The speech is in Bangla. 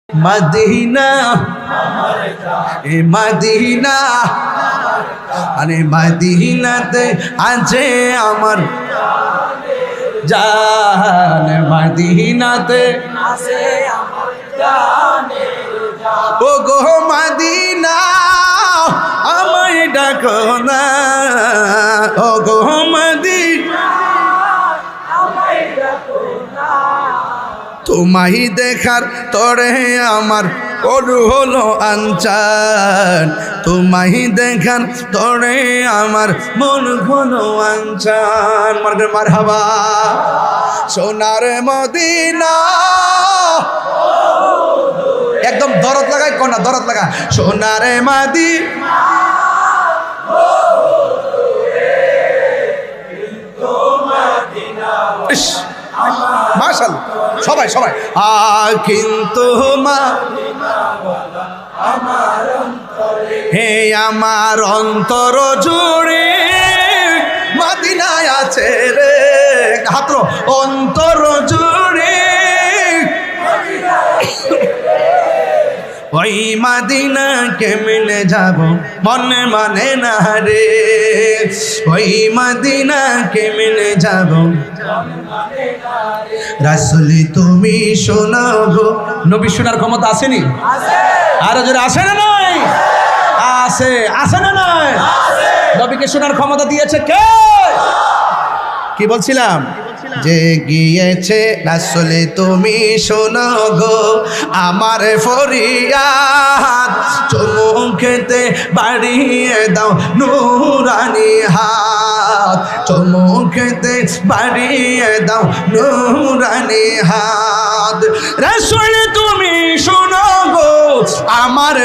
মদিনা এ মদিনা আরে মদিনাতে আছে আমার জান, মদিনাতে আছে আমার জানের জান। ও গো মদিনা আমায় ডাকো না, ও গো মদিনা আমায় ডাকো না। তোমায় দেখার তরে আমার ওর হলো আনচান, তোমায় দেখার তরে আমার মন হলো আনচান। মারহাবা সোনার মদিনা, একদম দরদ লাগাই কোনা, দরদ লাগা। সোনার মদিনা মাশাআল্লাহ, সবাই সবাই কিন্তু হে আমার অন্তর জুড়ে মদিনায় আছে রে, হাত অন্তর জুড়ে ওই মদিনা কেমনে যাব মনে মানে না রে, ওই মদিনা কেমনে যাব রাসূল তুমি শোনাও গো। নবী শোনার ক্ষমতা আসেনি? আর যারা আসে না নাই? আছে, আছে না নাই? নবীকে শোনার ক্ষমতা দিয়েছে কে? কি বলছিলাম? যে গিয়েছে রাসূল তুমি শোনো গো আমার ফরিয়াদ, চুমুকেতে বাড়িয়ে দাও নুরানি হাত, চুমুকেতে বাড়িয়ে দাও নুরানি হাত। রাসূল তুমি শোনো গো আমার